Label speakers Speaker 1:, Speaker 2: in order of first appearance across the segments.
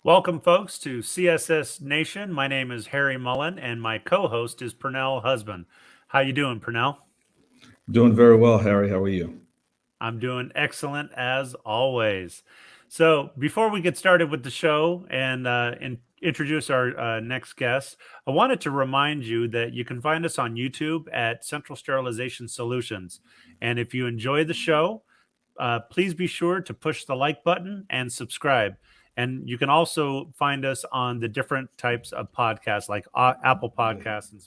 Speaker 1: Welcome, folks, to CSS Nation. My name is Harry Mullen, and my co-host is Pernell Husband. How you doing, Pernell?
Speaker 2: Doing very well, Harry. How are you?
Speaker 1: I'm doing excellent as always. So, before we get started with the show and introduce our next guest, I wanted to remind you that you can find us on YouTube at Central Sterilization Solutions. And if you enjoy the show, please be sure to push the like button and subscribe. And you can also find us on the different types of podcasts like Apple Podcasts and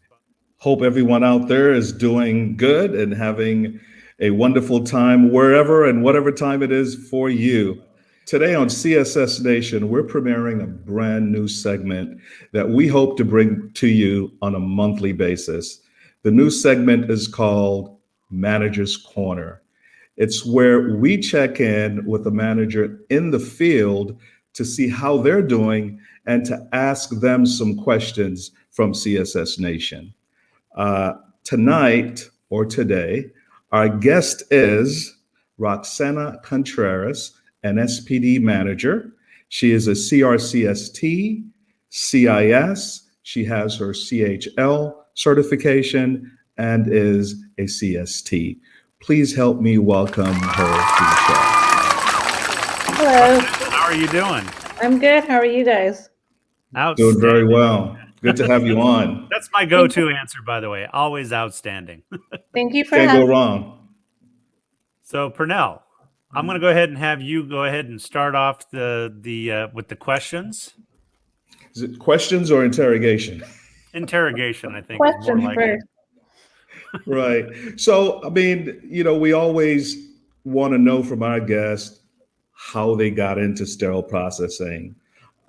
Speaker 2: Hope everyone out there is doing good and having a wonderful time wherever and whatever time it is for you. Today on CSS Nation, we're premiering a brand new segment that we hope to bring to you on a monthly basis. The new segment is called Manager's Corner. It's where we check in with the manager in the field to see how they're doing and to ask them some questions from CSS Nation. Tonight or today, our guest is Roxanna Contreras, an SPD manager. She is a CRCST, CIS. She has her CHL certification and is a CST. Please help me welcome her to the
Speaker 3: Hello,
Speaker 1: how are you doing?
Speaker 3: I'm good. How are you guys?
Speaker 2: show. Doing very
Speaker 1: Outstanding.
Speaker 2: well. Good to have you on.
Speaker 1: That's my
Speaker 3: Thank
Speaker 1: go-to answer, by the way. Always outstanding.
Speaker 3: thank you for
Speaker 2: Can't go
Speaker 3: having
Speaker 2: wrong.
Speaker 1: So, Pernell, I'm going to go ahead and have you go ahead and start off the with the questions.
Speaker 2: Is it questions or interrogation?
Speaker 1: Interrogation, I think, is more
Speaker 3: questions
Speaker 1: like it.
Speaker 3: first.
Speaker 2: Right. So, I mean, we always want to know from our guests how they got into sterile processing.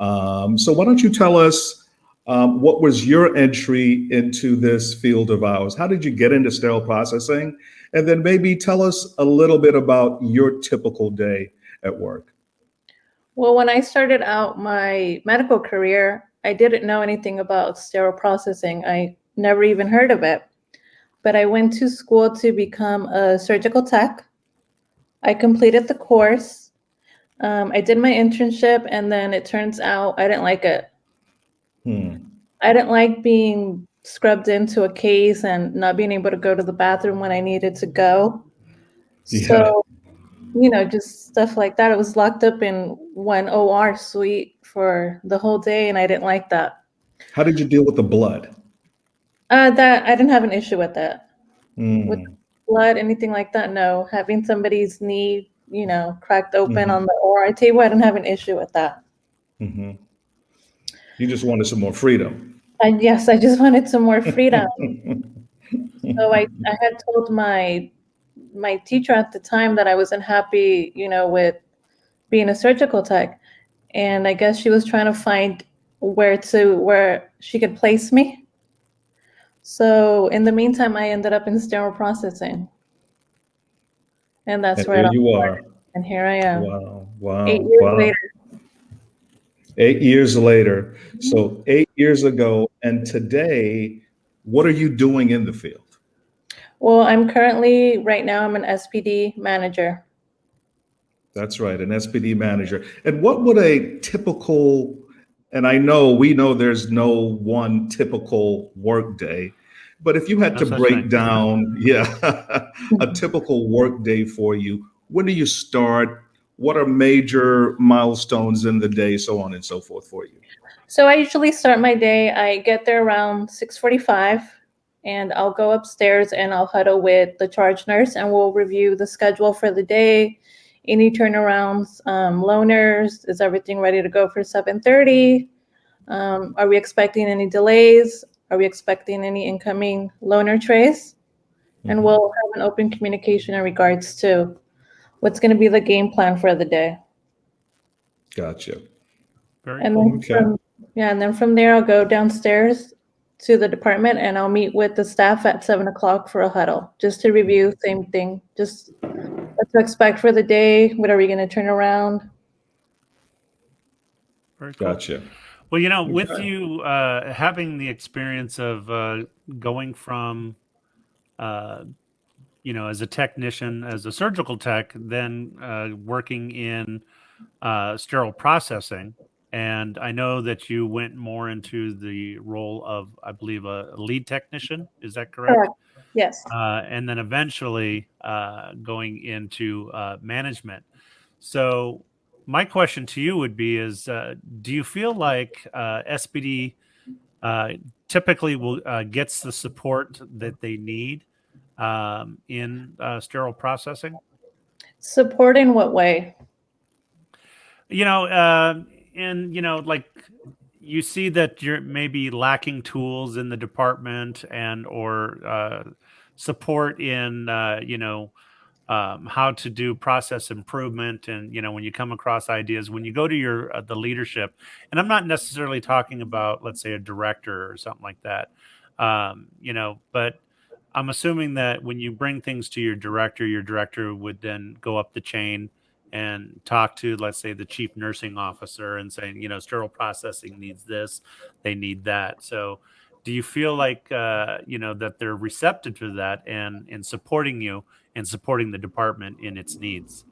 Speaker 2: So, why don't you tell us what was your entry into this field of ours? How did you get into sterile processing? And then maybe tell us a little bit about your typical day at work.
Speaker 3: Well, when I started out my medical career, I didn't know anything about sterile processing. I never even heard of it. But I went to school to become a surgical tech. I completed the course. I did my internship, and then it turns out I didn't like it.
Speaker 2: Hmm.
Speaker 3: I didn't like being scrubbed into a case and not being able to go to the bathroom when I needed to go.
Speaker 2: Yeah.
Speaker 3: So just stuff like that. I was locked up in one OR suite for the whole day, and I didn't like that.
Speaker 2: How did you deal with the blood?
Speaker 3: That I didn't have an issue with that. With
Speaker 2: Hmm.
Speaker 3: blood, anything like that, no. Having somebody's knee, cracked open
Speaker 2: Hmm.
Speaker 3: on the OR table, I didn't have an issue with that.
Speaker 2: Hmm. You just wanted some more freedom.
Speaker 3: And yes, I just wanted some more freedom. So I had told my teacher at the time that I wasn't happy, with being a surgical tech. And I guess she was trying to find where she could place me. So in the meantime, I ended up in sterile processing, and that's
Speaker 2: And
Speaker 3: where
Speaker 2: here
Speaker 3: it all
Speaker 2: you are.
Speaker 3: started. And here I am,
Speaker 2: Wow,
Speaker 3: eight
Speaker 2: wow,
Speaker 3: years
Speaker 2: wow.
Speaker 3: later.
Speaker 2: 8 years later.
Speaker 3: Mhm.
Speaker 2: So 8 years ago, and today, what are you doing in the field?
Speaker 3: Well, right now, I'm an SPD manager.
Speaker 2: That's right, an SPD manager. And what would a typical, and I know we know there's no one typical work day, but if you had
Speaker 1: No
Speaker 2: to
Speaker 1: such
Speaker 2: break
Speaker 1: thing.
Speaker 2: down, yeah, a typical work day for you, when do you start? What are major milestones in the day, so on and so forth for you?
Speaker 3: So I usually start my day. I get there around 6:45, and I'll go upstairs and I'll huddle with the charge nurse, and we'll review the schedule for the day, any turnarounds, loaners. Is everything ready to go for 7:30? Are we expecting any delays? Are we expecting any incoming loaner trays? And
Speaker 2: Mhm.
Speaker 3: we'll have an open communication in regards to what's going to be the game plan for the day.
Speaker 2: Gotcha.
Speaker 1: Very
Speaker 3: And
Speaker 1: cool.
Speaker 3: then
Speaker 2: Okay.
Speaker 3: from there I'll go downstairs to the department and I'll meet with the staff at 7 o'clock for a huddle, just to review same thing, just what to expect for the day, what are we going to turn around.
Speaker 1: Very cool.
Speaker 2: Gotcha.
Speaker 1: Well, with
Speaker 2: Okay.
Speaker 1: you having the experience of going from, uh, as a technician, as a surgical tech, then working in sterile processing, and I know that you went more into the role of, I believe, a lead technician. Is that correct?
Speaker 3: Correct. Yes.
Speaker 1: And then eventually going into management. So my question to you would be: Is do you feel like SPD uh, typically will gets the support that they need in sterile processing?
Speaker 3: Support in what way?
Speaker 1: You know, and like you see that you're maybe lacking tools in the department and or support in how to do process improvement, and when you come across ideas, when you go to your the leadership, and I'm not necessarily talking about, let's say, a director or something like that, but I'm assuming that when you bring things to your director would then go up the chain and talk to, let's say, the chief nursing officer and saying, sterile processing needs this, they need that. So do you feel like that they're receptive to that and in supporting you and supporting the department in its needs?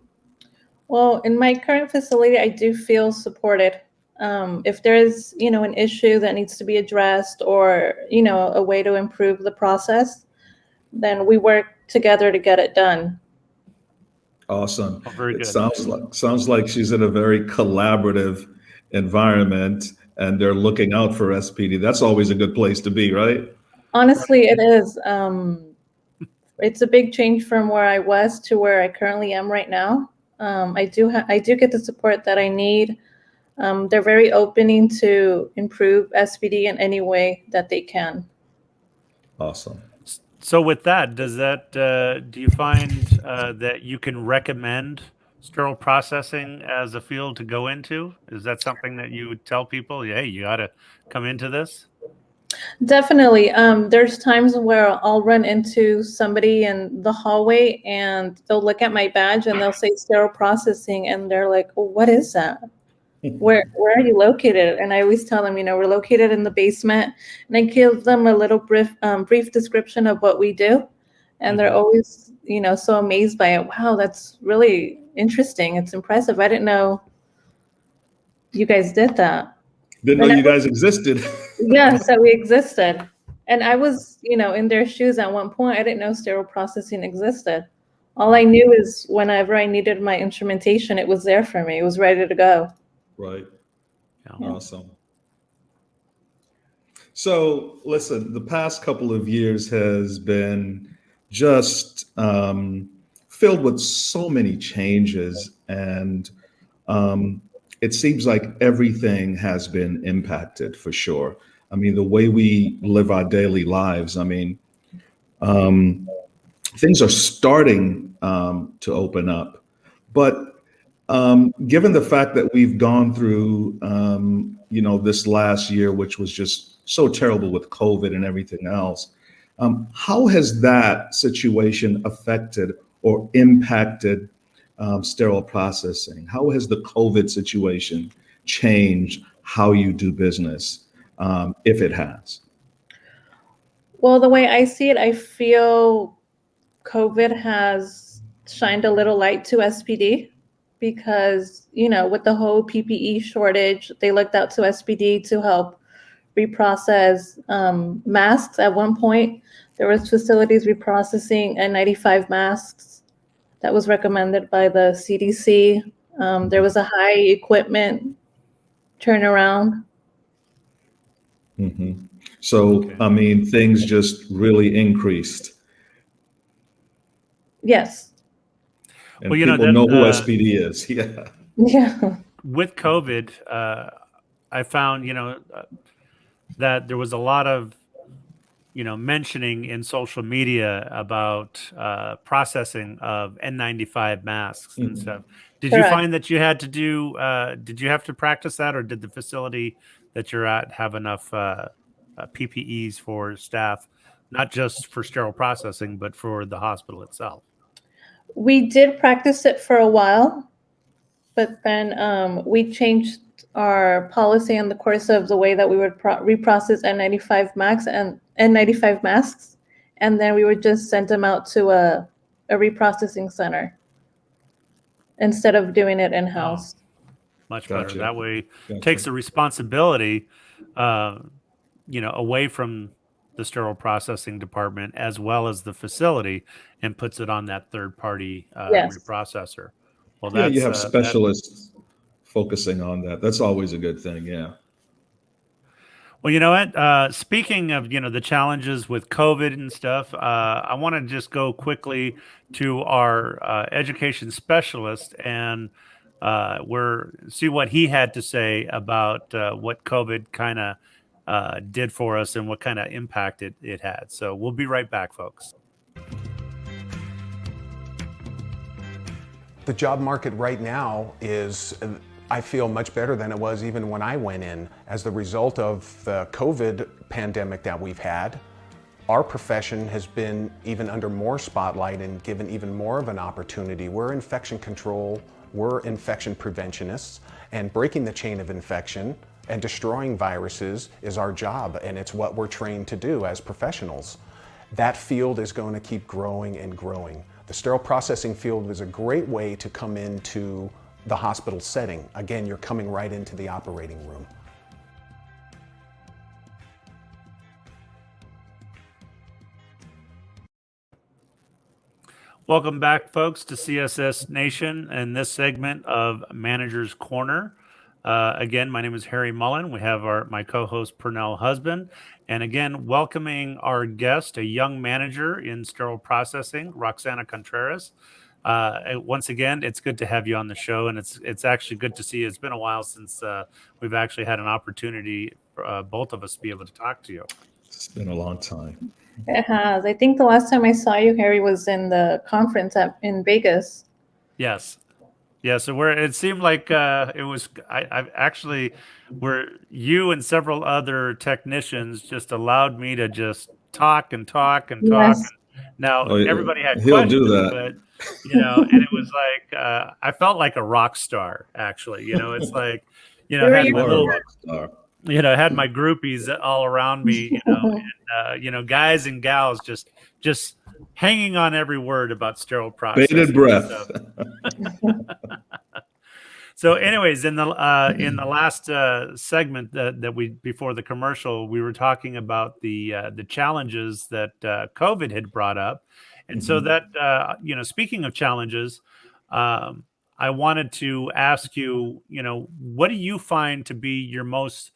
Speaker 3: Well, in my current facility, I do feel supported. If there's, an issue that needs to be addressed or, a way to improve the process, then we work together to get it done.
Speaker 2: Awesome.
Speaker 1: Oh, very
Speaker 2: It
Speaker 1: good.
Speaker 2: sounds like she's in a very collaborative environment, and they're looking out for SPD. That's always a good place to be, right?
Speaker 3: Honestly, it is. It's a big change from where I was to where I currently am right now. I do get the support that I need. They're very opening to improve SPD in any way that they can.
Speaker 2: Awesome.
Speaker 1: So with that, do you find that you can recommend sterile processing as a field to go into? Is that something that you would tell people, hey, you got to come into this?
Speaker 3: Definitely. There's times where I'll run into somebody in the hallway and they'll look at my badge and they'll say sterile processing, and they're like, well, what is that? Where are you located? And I always tell them, we're located in the basement, and I give them a little brief description of what we do, and they're always, so amazed by it. Wow, that's really interesting. It's impressive. I didn't know you guys did that.
Speaker 2: Didn't know you guys existed.
Speaker 3: Yes, that we existed. And I was, in their shoes at one point. I didn't know sterile processing existed. All I knew is whenever I needed my instrumentation, it was there for me. It was ready to go.
Speaker 2: Right.
Speaker 1: Yeah.
Speaker 2: Awesome. So, listen, the past couple of years has been just filled with so many changes, and it seems like everything has been impacted for sure. I mean, the way we live our daily lives, I mean, things are starting to open up. But given the fact that we've gone through, this last year, which was just so terrible with COVID and everything else, how has that situation affected or impacted sterile processing? How has the COVID situation changed how you do business, if it has?
Speaker 3: Well, the way I see it, I feel COVID has shined a little light to SPD because, with the whole PPE shortage, they looked out to SPD to help reprocess masks. At one point, there was facilities reprocessing N95 masks that was recommended by the CDC. There was a high equipment turnaround.
Speaker 2: Mm-hmm. So,
Speaker 1: Okay.
Speaker 2: I mean, things just really increased,
Speaker 3: Yes.
Speaker 2: and
Speaker 1: Well,
Speaker 2: people know who SPD is. Yeah.
Speaker 3: Yeah.
Speaker 1: with COVID, I found, that there was a lot of, mentioning in social media about processing of N95 masks and
Speaker 2: Mhm.
Speaker 1: stuff. Did you
Speaker 3: Correct.
Speaker 1: find that did you have to practice that, or did the facility that you're at have enough PPEs for staff, not just for sterile processing, but for the hospital itself?
Speaker 3: We did practice it for a while, but then we changed our policy in the course of the way that we would reprocess N95 max and N95 masks, and then we would just send them out to a reprocessing center instead of doing it
Speaker 1: Oh,
Speaker 3: in-house.
Speaker 1: much better.
Speaker 2: Gotcha.
Speaker 1: That way,
Speaker 2: Gotcha.
Speaker 1: takes the responsibility, away from the sterile processing department as well as the facility, and puts it on that third party
Speaker 3: Yes.
Speaker 1: reprocessor. Well,
Speaker 2: Yeah, you
Speaker 1: that's
Speaker 2: have
Speaker 1: that.
Speaker 2: specialists focusing on that. That's always a good thing. Yeah.
Speaker 1: Well, you know what? Speaking of the challenges with COVID and stuff, I want to just go quickly to our education specialist and see what he had to say about what COVID kind of did for us and what kind of impact it had. So we'll be right back, folks.
Speaker 4: The job market right now is, I feel, much better than it was even when I went in. As the result of the COVID pandemic that we've had, our profession has been even under more spotlight and given even more of an opportunity. We're infection control, we're infection preventionists, and breaking the chain of infection and destroying viruses is our job, and it's what we're trained to do as professionals. That field is going to keep growing and growing. The sterile processing field is a great way to come into the hospital setting. Again, you're coming right into the operating room.
Speaker 1: Welcome back, folks, to CSS Nation and this segment of Manager's Corner. Again, my name is Harry Mullen. We have my co-host Pernell husband, and again, welcoming our guest, a young manager in sterile processing, Roxanna Contreras. Once again, it's good to have you on the show, and it's actually good to see you. It's been a while since we've actually had an opportunity for both of us to be able to talk to you.
Speaker 2: It's been a long time.
Speaker 3: It has. I think the last time I saw you, Harry, was in the conference in Vegas.
Speaker 1: Yes. Yeah, so it seemed like it was. I actually, where you and several other technicians just allowed me to just talk and talk and talk.
Speaker 3: Yes.
Speaker 1: Now everybody had
Speaker 2: He'll do
Speaker 1: questions,
Speaker 2: that.
Speaker 1: but and it was like I felt like a rock star. Actually, it's like had
Speaker 2: You
Speaker 1: my
Speaker 2: are a
Speaker 1: little,
Speaker 2: rock star.
Speaker 1: had my groupies all around me, and guys and gals just hanging on every word about sterile processing.
Speaker 2: Bated breath.
Speaker 1: So, anyways, in the last segment that we before the commercial, we were talking about the challenges that COVID had brought up, and so that speaking of challenges, I wanted to ask you, what do you find to be your most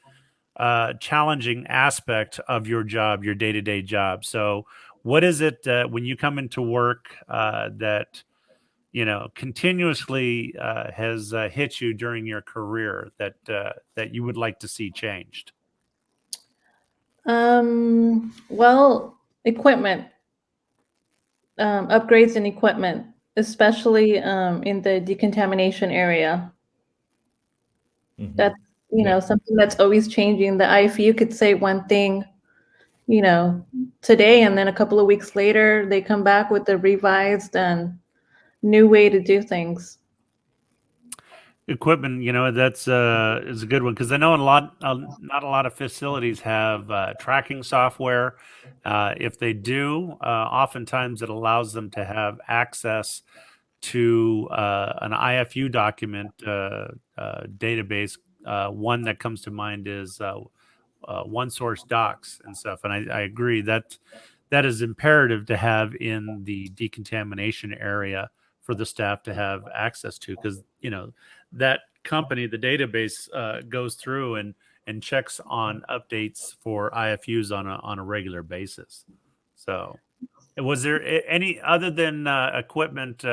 Speaker 1: challenging aspect of your job, your day-to-day job? So, what is it when you come into work that continuously has hit you during your career that you would like to see changed?
Speaker 3: Well, equipment, upgrades in equipment, especially in the decontamination area. That's something that's always changing. The IFU could say one thing, today, and then a couple of weeks later, they come back with a revised and new way to do things.
Speaker 1: Equipment, that's is a good one, because I know not a lot of facilities have tracking software. If they do, oftentimes it allows them to have access to an IFU document database. One that comes to mind is one source docs and stuff. And I agree that is imperative to have in the decontamination area for the staff to have access to, because that company, the database, goes through and checks on updates for IFUs on a regular basis. So, was there any other than equipment,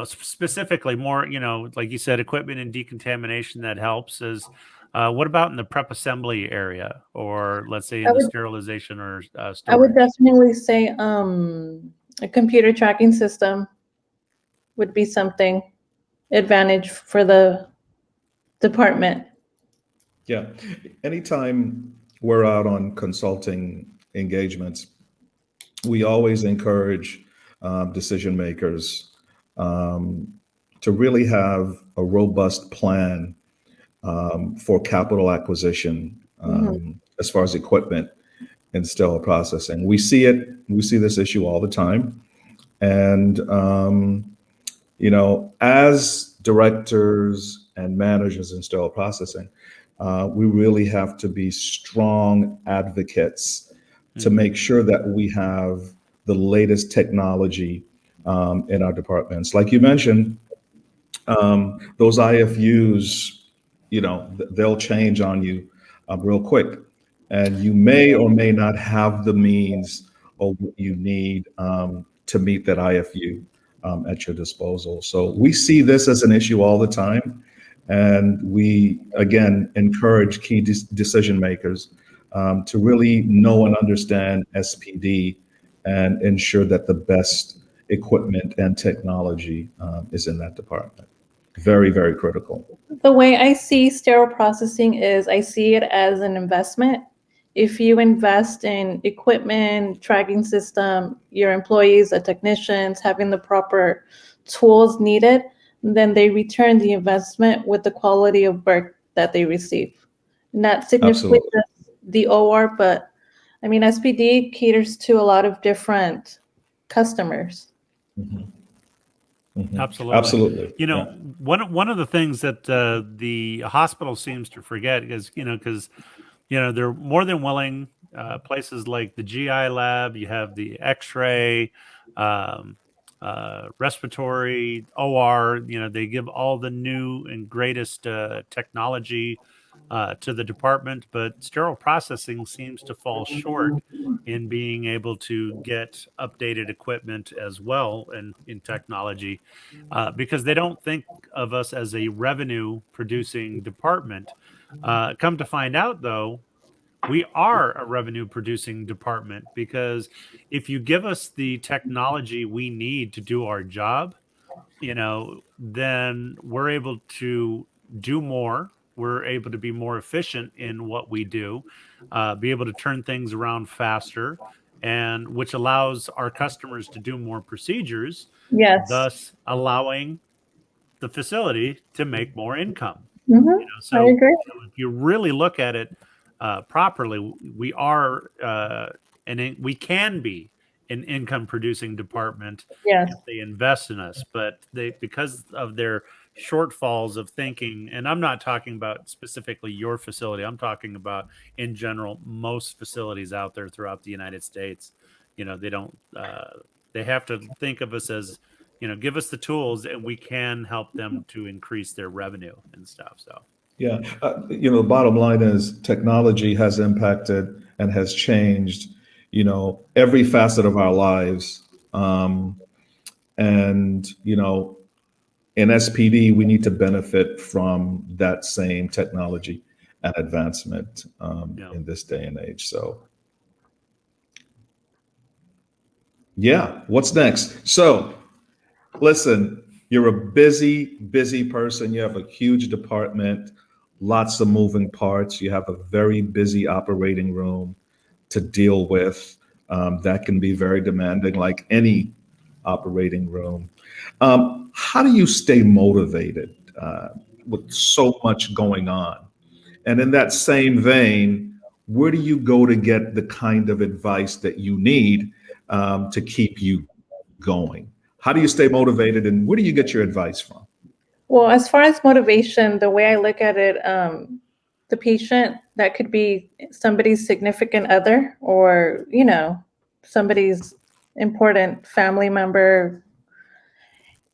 Speaker 1: specifically more, like you said, equipment and decontamination that helps? Is what about in the prep assembly area, or let's say in the sterilization or storage?
Speaker 3: I would definitely say a computer tracking system would be something advantage for the department.
Speaker 2: Yeah. Anytime we're out on consulting engagements, we always encourage decision makers to really have a robust plan for capital acquisition as far as equipment and sterile processing. We see this issue all the time. And, as directors and managers in sterile processing, we really have to be strong advocates to make sure that we have the latest technology in our departments. Like you mentioned, those IFUs, they'll change on you real quick. And you may or may not have the means or what you need to meet that IFU at your disposal. So we see this as an issue all the time. And we, again, encourage key decision makers to really know and understand SPD and ensure that the best equipment and technology is in that department. Very, very critical.
Speaker 3: The way I see sterile processing is I see it as an investment. If you invest in equipment, tracking system, your employees, the technicians, having the proper tools needed, then they return the investment with the quality of work that they receive. Not significantly just the OR, but I mean, SPD caters to a lot of different customers.
Speaker 2: Mm-hmm. Mm-hmm.
Speaker 1: Absolutely.
Speaker 2: Absolutely.
Speaker 1: One of the things that the hospital seems to forget is, because they're more than willing. Places like the GI lab, you have the X-ray, respiratory, OR. They give all the new and greatest technology to the department, but sterile processing seems to fall short in being able to get updated equipment as well in technology, because they don't think of us as a revenue producing department. Come to find out, though, we are a revenue producing department, because if you give us the technology we need to do our job, then we're able to do more. We're able to be more efficient in what we do, be able to turn things around faster, and which allows our customers to do more procedures,
Speaker 3: Yes.
Speaker 1: thus allowing the facility to make more income.
Speaker 3: Mm-hmm.
Speaker 1: So
Speaker 3: I agree.
Speaker 1: if you really look at it properly, we are we can be an income producing department
Speaker 3: Yes.
Speaker 1: if they invest in us, but because of their shortfalls of thinking, and I'm not talking about specifically your facility, I'm talking about in general most facilities out there throughout the United States. They don't they have to think of us as, give us the tools and we can help them to increase their revenue and stuff. So
Speaker 2: yeah, the bottom line is technology has impacted and has changed every facet of our lives. And in SPD, we need to benefit from that same technology and advancement in this day and age. So, yeah, what's next? So, listen, you're a busy, busy person. You have a huge department, lots of moving parts. You have a very busy operating room to deal with. That can be very demanding, like any operating room. How do you stay motivated with so much going on? And in that same vein, where do you go to get the kind of advice that you need to keep you going? How do you stay motivated, and where do you get your advice from?
Speaker 3: Well, as far as motivation, the way I look at it, the patient, that could be somebody's significant other, or, somebody's important family member.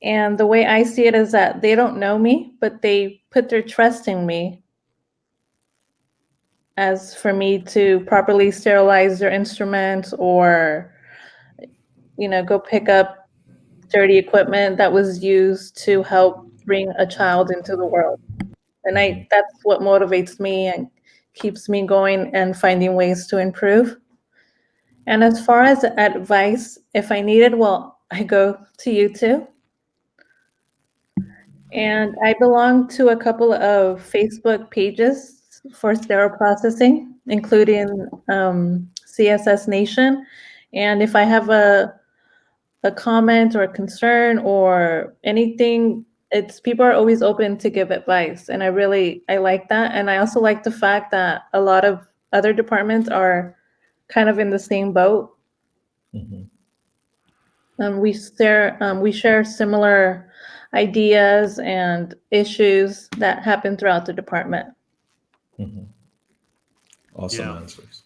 Speaker 3: And the way I see it is that they don't know me, but they put their trust in me as for me to properly sterilize their instruments, or, go pick up dirty equipment that was used to help bring a child into the world. And that's what motivates me and keeps me going and finding ways to improve. And as far as advice, if I need it, well, I go to YouTube. And I belong to a couple of Facebook pages for sterile processing, including CSS Nation. And if I have a comment or a concern or anything, people are always open to give advice. And I like that. And I also like the fact that a lot of other departments are kind of in the same boat.
Speaker 2: Mm-hmm.
Speaker 3: We share similar ideas and issues that happen throughout the department.
Speaker 2: Awesome
Speaker 1: Yeah.
Speaker 2: answers.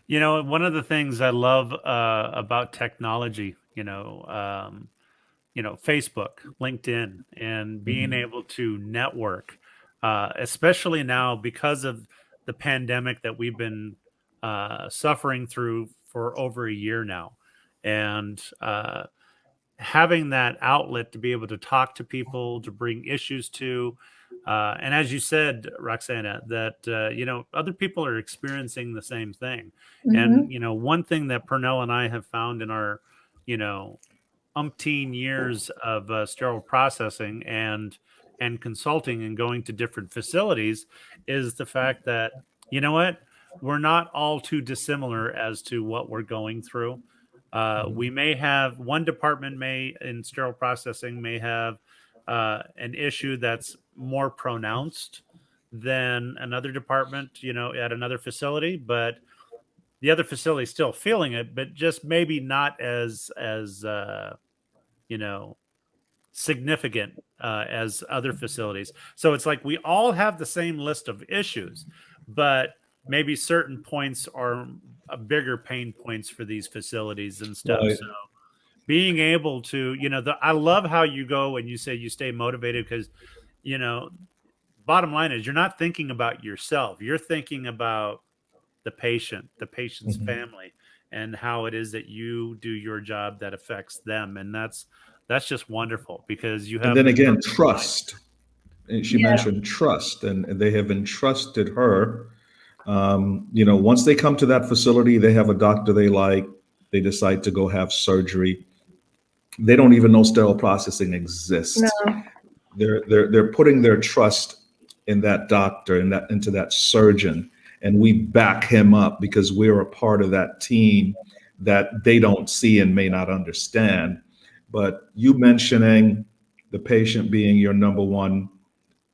Speaker 1: One of the things I love about technology, Facebook, LinkedIn, and being able to network, especially now because of the pandemic that we've been suffering through for over a year now. And having that outlet to be able to talk to people, to bring issues to, and as you said, Roxanna, that other people are experiencing the same thing. And one thing that Pernell and I have found in our umpteen years of sterile processing and consulting and going to different facilities is the fact that we're not all too dissimilar as to what we're going through. We may have one department in sterile processing may have an issue that's more pronounced than another department, at another facility, but the other facility is still feeling it, but just maybe not as significant as other facilities. So it's like we all have the same list of issues, but maybe certain points are bigger pain points for these facilities and stuff.
Speaker 2: Right.
Speaker 1: So being able to, I love how you go and you say you stay motivated because, bottom line is you're not thinking about yourself. You're thinking about the patient's family, and how it is that you do your job that affects them. And that's just wonderful because you have.
Speaker 2: And then again, trust. She
Speaker 3: Yeah.
Speaker 2: mentioned trust, and they have entrusted her. Once they come to that facility, they have a doctor they like, they decide to go have surgery. They don't even know sterile processing exists.
Speaker 3: No.
Speaker 2: They're putting their trust in that doctor and into that surgeon, and we back him up because we're a part of that team that they don't see and may not understand. But you mentioning the patient being your number one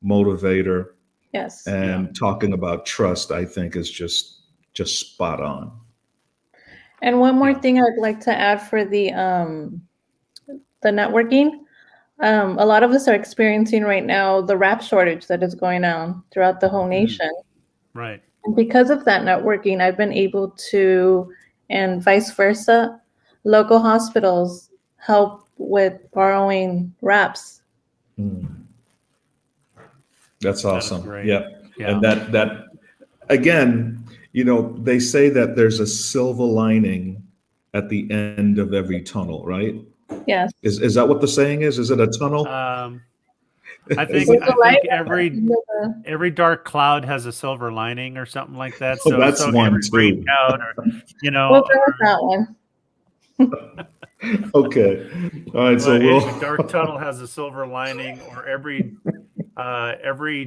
Speaker 2: motivator,
Speaker 3: Yes.
Speaker 2: and talking about trust, I think is just spot on.
Speaker 3: And one more thing I'd like to add for the networking. A lot of us are experiencing right now the wrap shortage that is going on throughout the whole nation.
Speaker 1: Right.
Speaker 3: And because of that networking, I've been able to, and vice versa, local hospitals help with borrowing wraps.
Speaker 2: That's awesome.
Speaker 1: great.
Speaker 2: Yep.
Speaker 1: Yeah.
Speaker 2: And that again, they say that there's a silver lining at the end of every tunnel, right?
Speaker 3: Yes.
Speaker 2: Is that what the saying is? Is it a tunnel?
Speaker 1: I think every dark cloud has a silver lining or something like that. So
Speaker 2: that's one
Speaker 1: every
Speaker 2: too.
Speaker 1: rain cloud, or
Speaker 3: We'll go with that one.
Speaker 2: Okay. All right. So
Speaker 1: every dark tunnel has a silver lining, or every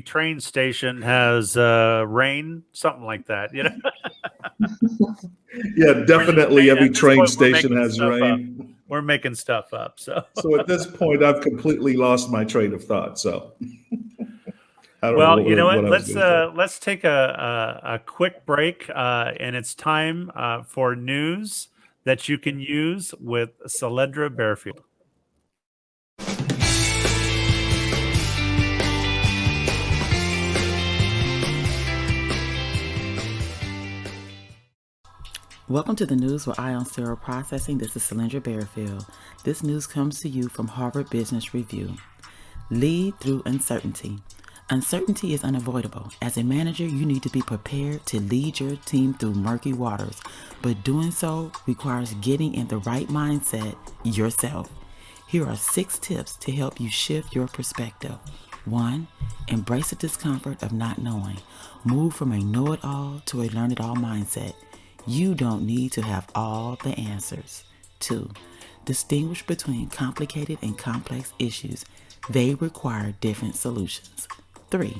Speaker 1: train station has rain, something like that.
Speaker 2: Yeah, definitely. Every train
Speaker 1: point,
Speaker 2: station has rain.
Speaker 1: We're making stuff up. So
Speaker 2: at this point, I've completely lost my train of thought. So, I don't
Speaker 1: well,
Speaker 2: know
Speaker 1: you know what?
Speaker 2: what
Speaker 1: Let's take a quick break, and it's time for news that you can use with Soledra Bearfield.
Speaker 5: Welcome to the news with Eye on Sterile Processing. This is Soledra Bearfield. This news comes to you from Harvard Business Review. Lead through uncertainty. Uncertainty is unavoidable. As a manager, you need to be prepared to lead your team through murky waters, but doing so requires getting in the right mindset yourself. Here are 6 tips to help you shift your perspective. 1. Embrace the discomfort of not knowing. Move from a know-it-all to a learn-it-all mindset. You don't need to have all the answers. 2. Distinguish between complicated and complex issues. They require different solutions. 3.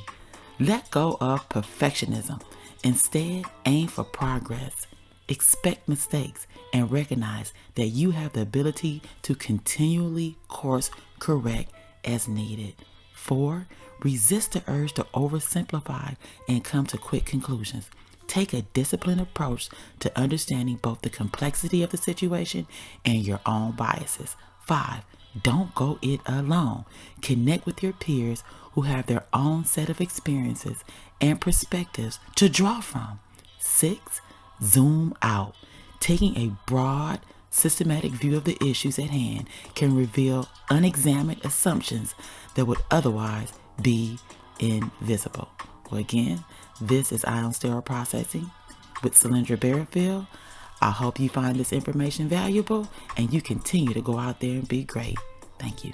Speaker 5: Let go of perfectionism. Instead, aim for progress. Expect mistakes and recognize that you have the ability to continually course correct as needed. 4. Resist the urge to oversimplify and come to quick conclusions. Take a disciplined approach to understanding both the complexity of the situation and your own biases. 5. Don't go it alone. Connect with your peers who have their own set of experiences and perspectives to draw from. 6. Zoom out. Taking a broad, systematic view of the issues at hand can reveal unexamined assumptions that would otherwise be invisible. Well, again, this is Ion Sterile Processing with Cylindra Barrefield. I hope you find this information valuable and you continue to go out there and be great. Thank you.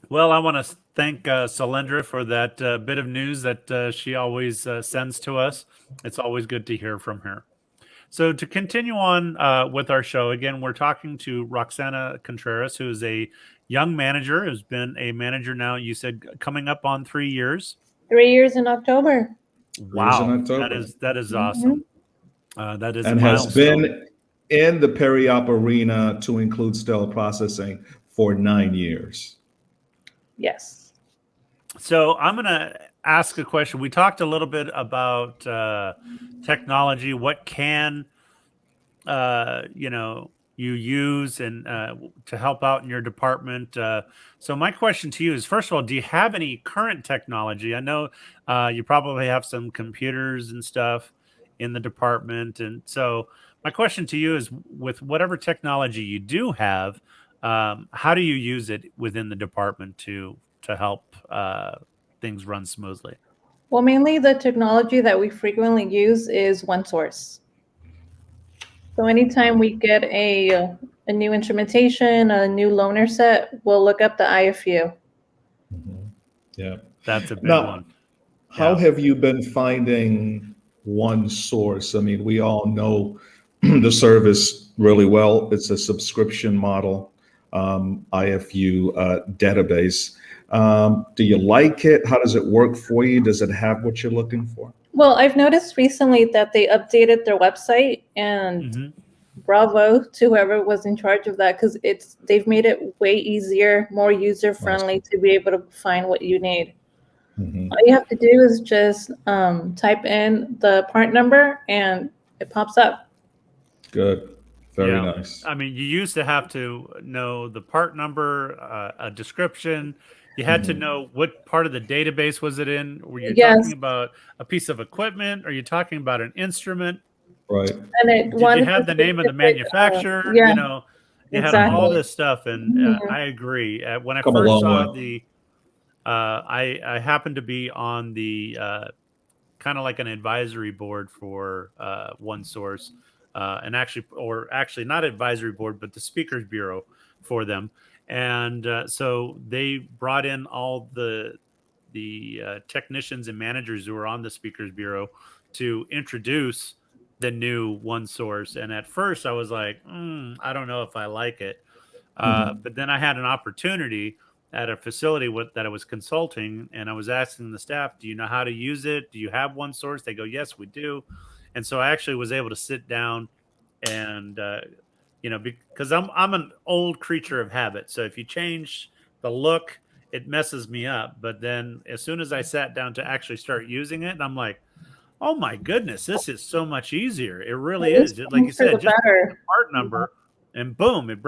Speaker 1: Well, I want to thank Cylindra for that bit of news that she always sends to us. It's always good to hear from her. So to continue on with our show, again, we're talking to Roxanna Contreras, who is a young manager, who's been a manager now, you said, coming up on 3 years.
Speaker 3: 3 years in October.
Speaker 2: Years in
Speaker 1: Wow,
Speaker 2: October.
Speaker 1: that is awesome. That is
Speaker 2: And
Speaker 1: a
Speaker 2: has
Speaker 1: milestone.
Speaker 2: been in the peri-op arena to include sterile processing for 9 years.
Speaker 3: Yes.
Speaker 1: So I'm going to ask a question. We talked a little bit about technology. What can you use and to help out in your department? So my question to you is, first of all, do you have any current technology? I know you probably have some computers and stuff in the department, and so my question to you is, with whatever technology you do have, how do you use it within the department to help things run smoothly?
Speaker 3: Well, mainly the technology that we frequently use is OneSource. So anytime we get a new instrumentation, a new loaner set, we'll look up the IFU.
Speaker 2: Yeah.
Speaker 1: That's a big
Speaker 2: Now,
Speaker 1: one.
Speaker 2: how
Speaker 1: Yeah.
Speaker 2: have you been finding OneSource? I mean, we all know the service really well. It's a subscription model, IFU database. Do you like it? How does it work for you? Does it have what you're looking for?
Speaker 3: Well, I've noticed recently that they updated their website, and
Speaker 1: Mhm.
Speaker 3: bravo to whoever was in charge of that, because they've made it way easier, more user friendly to be able to find what you need.
Speaker 2: Mhm.
Speaker 3: All you have to do is just type in the part number and it pops up.
Speaker 2: Good. Very
Speaker 1: Yeah.
Speaker 2: nice.
Speaker 1: I mean, you used to have to know the part number, a description. You had to know what part of the database was it in. Were you talking
Speaker 3: Yes,
Speaker 1: about a piece of equipment? Are you talking about an instrument?
Speaker 2: Right.
Speaker 3: and it
Speaker 1: Did you
Speaker 3: one
Speaker 1: have
Speaker 3: for
Speaker 1: the name of the
Speaker 3: specific.
Speaker 1: manufacturer?
Speaker 3: Yeah,
Speaker 1: You had all
Speaker 3: exactly.
Speaker 1: this stuff, and
Speaker 3: Mhm.
Speaker 1: I agree. When I
Speaker 2: Come a
Speaker 1: first
Speaker 2: long
Speaker 1: saw
Speaker 2: way.
Speaker 1: I happened to be on the kind of like an advisory board for OneSource, and actually not advisory board, but the speakers bureau for them. And so they brought in all the technicians and managers who were on the speakers bureau to introduce the new OneSource. And at first, I was like, I don't know if I like it. But then I had an opportunity at a facility that I was consulting, and I was asking the staff, "Do you know how to use it? Do you have OneSource?" They go, "Yes, we do." And so I actually was able to sit down and because I'm an old creature of habit. So if you change the look, it messes me up. But then as soon as I sat down to actually start using it, I'm like, oh my goodness, this is so much easier. It really
Speaker 3: It is
Speaker 1: is. Like you
Speaker 3: changed for
Speaker 1: said,
Speaker 3: the
Speaker 1: just the
Speaker 3: better.
Speaker 1: part number, and boom, it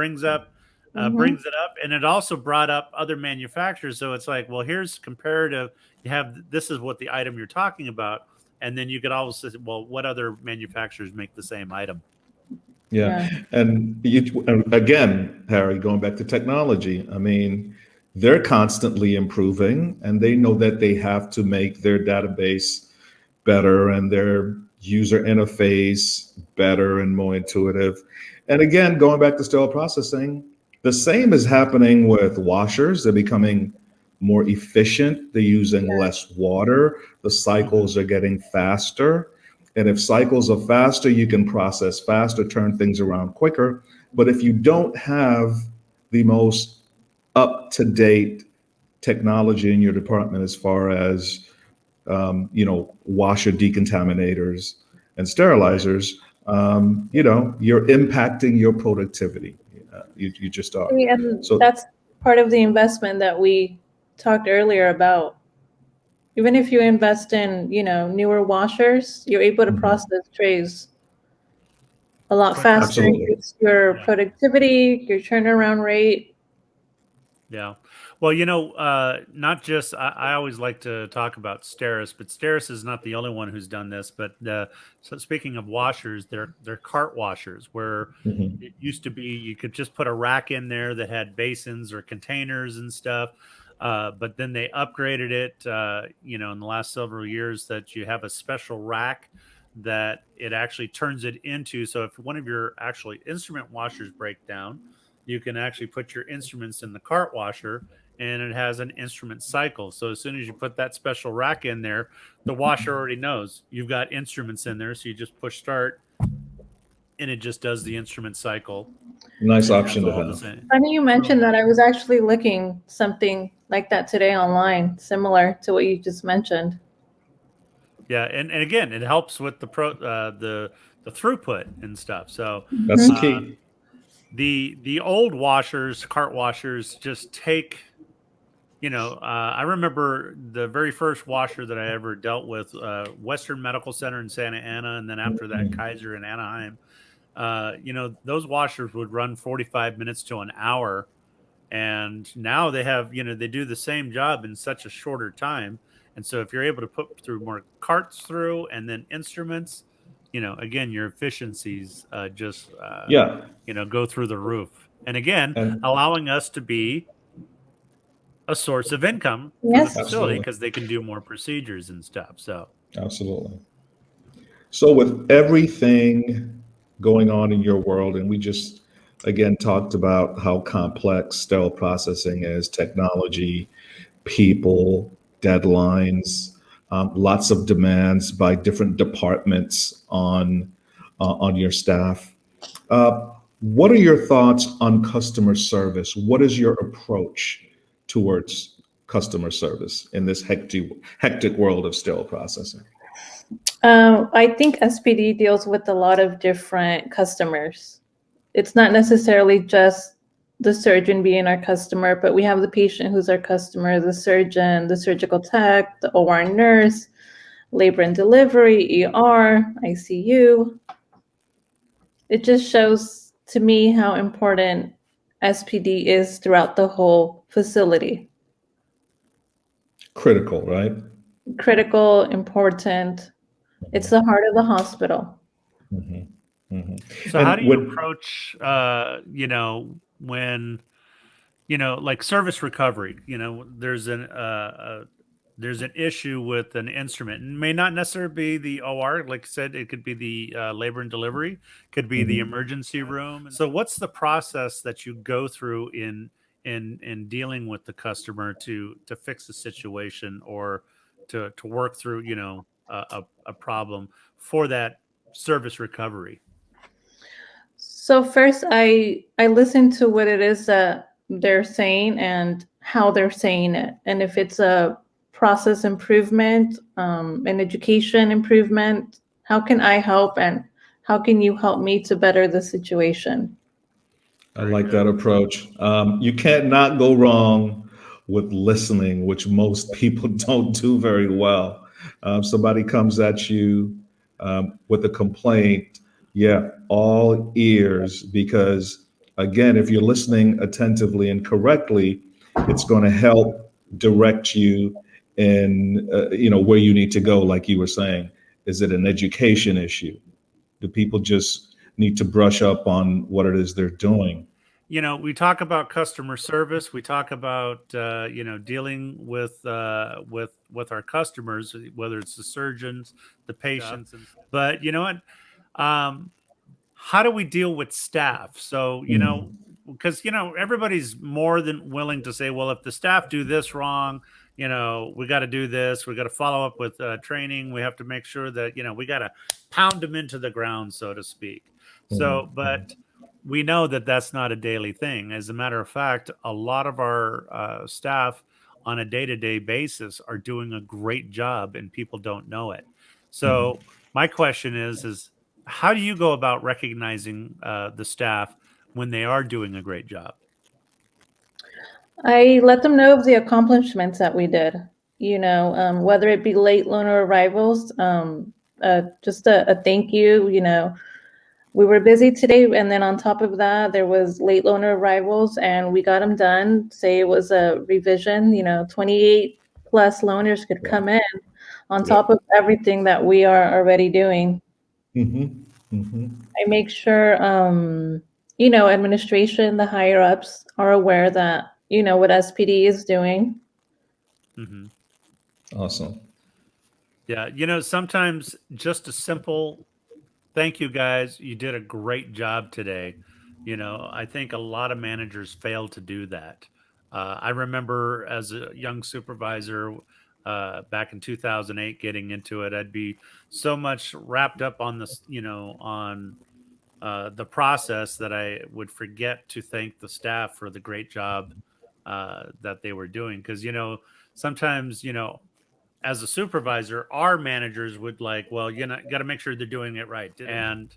Speaker 3: Mm-hmm.
Speaker 1: brings it up, and it also brought up other manufacturers. So it's like, well, here's comparative. You have this is what the item you're talking about, and then you could also say, well, what other manufacturers make the same item?
Speaker 2: Yeah.
Speaker 3: Yeah.
Speaker 2: And again, Harry, going back to technology, I mean, they're constantly improving and they know that they have to make their database better and their user interface better and more intuitive. And again, going back to sterile processing, the same is happening with washers. They're becoming more efficient. They're using less water. The cycles are getting faster. And if cycles are faster, you can process faster, turn things around quicker. But if you don't have the most up to date technology in your department as far as washer decontaminators and
Speaker 1: Right.
Speaker 2: sterilizers, you're impacting your productivity. You just are.
Speaker 3: See, and
Speaker 2: So,
Speaker 3: that's part of the investment that we talked earlier about. Even if you invest in, newer washers, you're able to
Speaker 2: mhm,
Speaker 3: process trays a lot faster,
Speaker 2: Absolutely.
Speaker 3: increase your
Speaker 1: Yeah.
Speaker 3: productivity, your turnaround rate.
Speaker 1: Yeah. Well, not just I always like to talk about Steris, but Steris is not the only one who's done this. But so speaking of washers, they're cart washers where
Speaker 2: Mhm.
Speaker 1: it used to be you could just put a rack in there that had basins or containers and stuff. But then they upgraded it, in the last several years that you have a special rack that it actually turns it into. So if one of your actually instrument washers break down, you can actually put your instruments in the cart washer and it has an instrument cycle. So as soon as you put that special rack in there, the washer already knows you've got instruments in there. So you just push start and it just does the instrument cycle
Speaker 2: Nice
Speaker 1: and has
Speaker 2: option to
Speaker 1: all the
Speaker 2: have.
Speaker 1: same.
Speaker 3: Funny you mentioned
Speaker 1: Really
Speaker 3: that.
Speaker 1: nice.
Speaker 3: I was actually looking something like that today online, similar to what you just mentioned.
Speaker 1: Yeah, and again, it helps with the throughput and stuff. So
Speaker 2: That's the
Speaker 3: Mhm.
Speaker 2: key.
Speaker 1: the old washers, cart washers, just take. I remember the very first washer that I ever dealt with, Western Medical Center in Santa Ana, and then after that,
Speaker 2: Mhm.
Speaker 1: Kaiser in Anaheim. Those washers would run 45 minutes to an hour, and now they have, they do the same job in such a shorter time. And so if you're able to put through more carts through and then instruments, again, your efficiencies just
Speaker 2: Yeah.
Speaker 1: go through the roof. And again,
Speaker 2: And
Speaker 1: allowing us to be a source of income for the
Speaker 3: Yes.
Speaker 1: facility
Speaker 2: absolutely.
Speaker 1: because they can do more procedures and stuff. So
Speaker 2: Absolutely. So, with everything going on in your world, and we just again talked about how complex sterile processing is, technology, people, deadlines, lots of demands by different departments on your staff. What are your thoughts on customer service? What is your approach towards customer service in this hectic world of sterile processing?
Speaker 3: I think SPD deals with a lot of different customers. It's not necessarily just the surgeon being our customer, but we have the patient who's our customer, the surgeon, the surgical tech, the OR nurse, labor and delivery, ER, ICU. It just shows to me how important SPD is throughout the whole facility.
Speaker 2: Critical, right?
Speaker 3: Critical, important. It's the heart of the hospital.
Speaker 2: Mhm, mhm.
Speaker 1: so how
Speaker 2: And
Speaker 1: do you
Speaker 2: when
Speaker 1: approach when like service recovery, there's an issue with an instrument. It may not necessarily be the OR, like I said, it could be the labor and delivery, could be the
Speaker 2: mhm,
Speaker 1: emergency room. So, what's the process that you go through in dealing with the customer to fix the situation or to work through, a problem for that service recovery?
Speaker 3: So first, I listen to what it is that they're saying and how they're saying it, and if it's a process improvement, an education improvement, how can I help, and how can you help me to better the situation?
Speaker 2: I
Speaker 1: Very
Speaker 2: like that
Speaker 1: good.
Speaker 2: approach. You can't not go wrong with listening, which most people don't do very well. Somebody comes at you with a complaint, yeah, all ears, because again, if you're listening attentively and correctly, it's going to help direct you in where you need to go. Like you were saying, is it an education issue? Do people just need to brush up on what it is they're doing?
Speaker 1: We talk about customer service. We talk about dealing with our customers, whether it's the surgeons, the patients, but you know what? Um, how do we deal with staff? So
Speaker 2: Mm,
Speaker 1: because everybody's more than willing to say, well, if the staff do this wrong, we got to do this. We got to follow up with training. We have to make sure that we got to pound them into the ground, so to speak. So,
Speaker 2: mm,
Speaker 1: but we know that that's not a daily thing. As a matter of fact, a lot of our staff on a day-to-day basis are doing a great job, and people don't know it.
Speaker 2: mm.
Speaker 1: So, my question is how do you go about recognizing the staff when they are doing a great job?
Speaker 3: I let them know of the accomplishments that we did, whether it be late loaner arrivals, just a thank you, we were busy today, and then on top of that, there was late loaner arrivals, and we got them done. Say it was a revision, 28 plus loaners could come in on top of everything that we are already doing. I make sure, administration, the higher ups are aware that, what SPD is doing.
Speaker 2: Awesome.
Speaker 1: Yeah. Sometimes just a simple thank you, guys. You did a great job today. I think a lot of managers fail to do that. I remember as a young supervisor back in 2008 getting into it, I'd be so much wrapped up on this, on the process that I would forget to thank the staff for the great job that they were doing. Because, sometimes, as a supervisor, our managers would like, well, got to make sure they're doing it right, and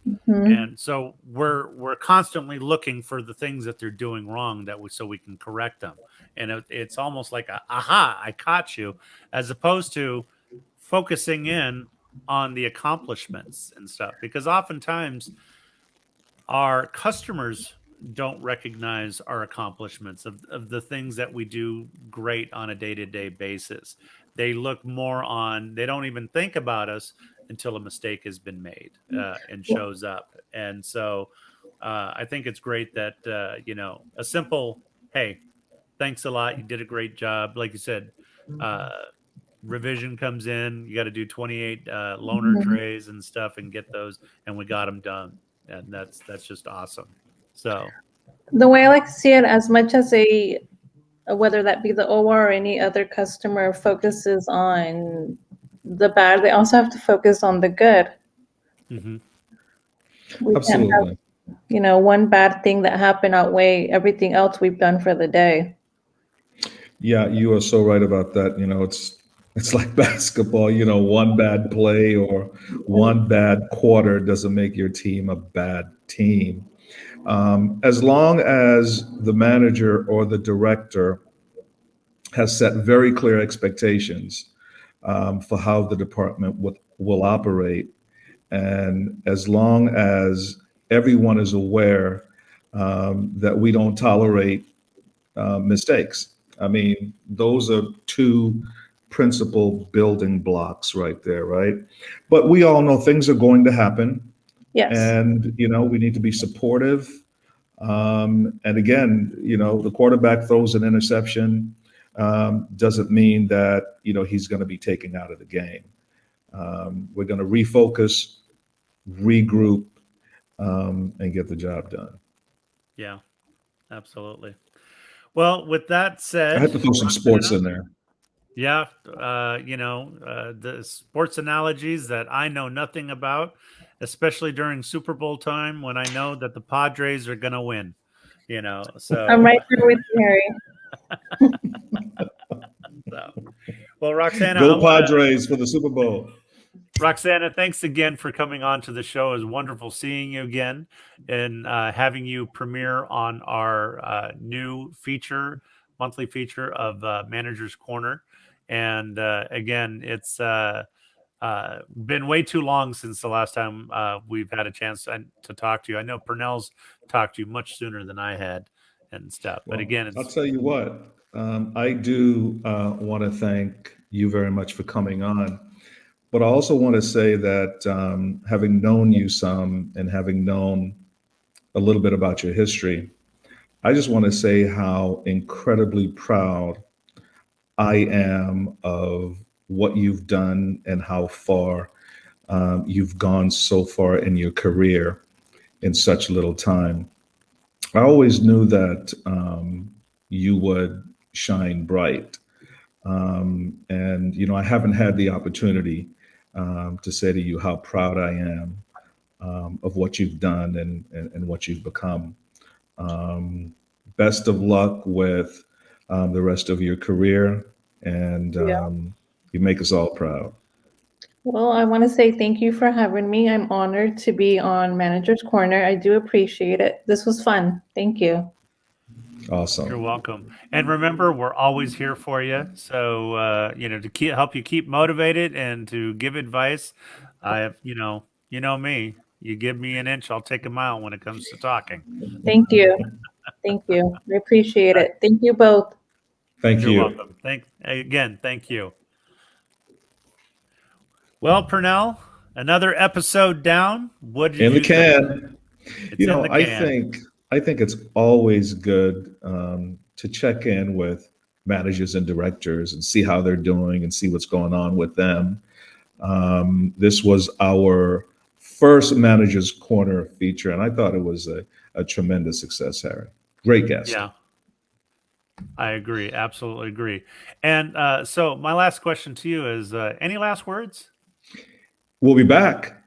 Speaker 1: so we're constantly looking for the things that they're doing wrong so we can correct them, and it's almost like aha, I caught you, as opposed to focusing in on the accomplishments and stuff, because oftentimes our customers don't recognize our accomplishments of the things that we do great on a day-to-day basis. They look more on, they don't even think about us until a mistake has been made and shows up. And so I think it's great that, a simple, hey, thanks a lot. You did a great job. Like you said, revision comes in, you got to do 28 loaner trays and stuff and get those, and we got them done. And that's just awesome. So
Speaker 3: the way I like to see it, as much as whether that be the OR or any other customer focuses on the bad, they also have to focus on the good. We
Speaker 2: Absolutely.
Speaker 3: can't have, one bad thing that happened outweigh everything else we've done for the day.
Speaker 2: Yeah, you are so right about that. It's like basketball, one bad play or one bad quarter doesn't make your team a bad team. As long as the manager or the director has set very clear expectations for how the department will operate, and as long as everyone is aware that we don't tolerate mistakes. I mean, those are two principal building blocks right there, right? But we all know things are going to happen.
Speaker 3: Yes.
Speaker 2: And, we need to be supportive. And again, the quarterback throws an interception doesn't mean that, he's going to be taken out of the game. We're going to refocus, regroup, and get the job done.
Speaker 1: Yeah, absolutely. Well, with that said,
Speaker 2: I had to throw some sports in there.
Speaker 1: Yeah, the sports analogies that I know nothing about, especially during Super Bowl time when I know that the Padres are going to win. So
Speaker 3: I'm right there with you, Harry.
Speaker 1: Well, Roxanna,
Speaker 2: go Padres for the Super Bowl.
Speaker 1: Roxanna, thanks again for coming on to the show. It was wonderful seeing you again and having you premiere on our new monthly feature of Manager's Corner. And again, it's been way too long since the last time we've had a chance to talk to you. I know Pernell's talked to you much sooner than I had and stuff. But again,
Speaker 2: I'll tell you what, I do want to thank you very much for coming on. But I also want to say that having known you some and having known a little bit about your history, I just want to say how incredibly proud I am of what you've done and how far you've gone so far in your career in such little time. I always knew that you would shine bright. And, I haven't had the opportunity to say to you how proud I am of what you've done and what you've become. Best of luck with the rest of your career, and you make us all proud.
Speaker 3: Well, I want to say thank you for having me. I'm honored to be on Manager's Corner. I do appreciate it. This was fun. Thank you.
Speaker 2: Awesome.
Speaker 1: You're welcome. And remember, we're always here for you. So, to help you keep motivated and to give advice. I have, you know me. You give me an inch, I'll take a mile when it comes to talking.
Speaker 3: Thank you. Thank you. I appreciate it. Thank you both.
Speaker 2: Thank
Speaker 1: You're
Speaker 2: you.
Speaker 1: welcome. Thank you. Well, Pernell, another episode down. What did
Speaker 2: In the
Speaker 1: you think?
Speaker 2: can.
Speaker 1: It's in the
Speaker 2: I
Speaker 1: can.
Speaker 2: think it's always good to check in with managers and directors and see how they're doing and see what's going on with them. This was our first Managers Corner feature, and I thought it was a tremendous success, Harry. Great guest.
Speaker 1: Yeah, I agree. Absolutely agree. And so my last question to you is, any last words?
Speaker 2: We'll be back.